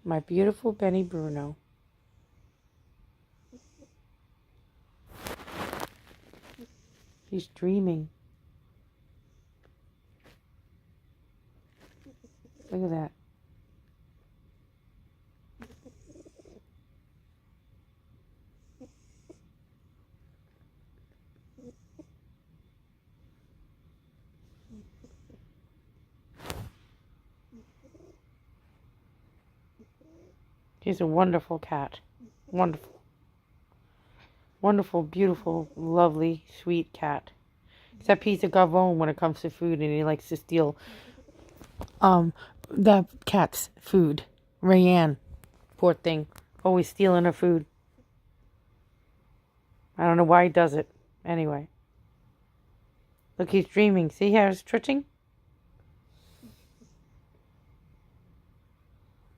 My beautiful Benny Bruno. He's dreaming. Look at that. He's a wonderful cat. Wonderful. Wonderful, beautiful, lovely, sweet cat. Except he's a gavone when it comes to food, and he likes to steal that cat's food. Rayanne, poor thing, always stealing her food. I don't know why he does it. Anyway. Look, he's dreaming. See how he's twitching?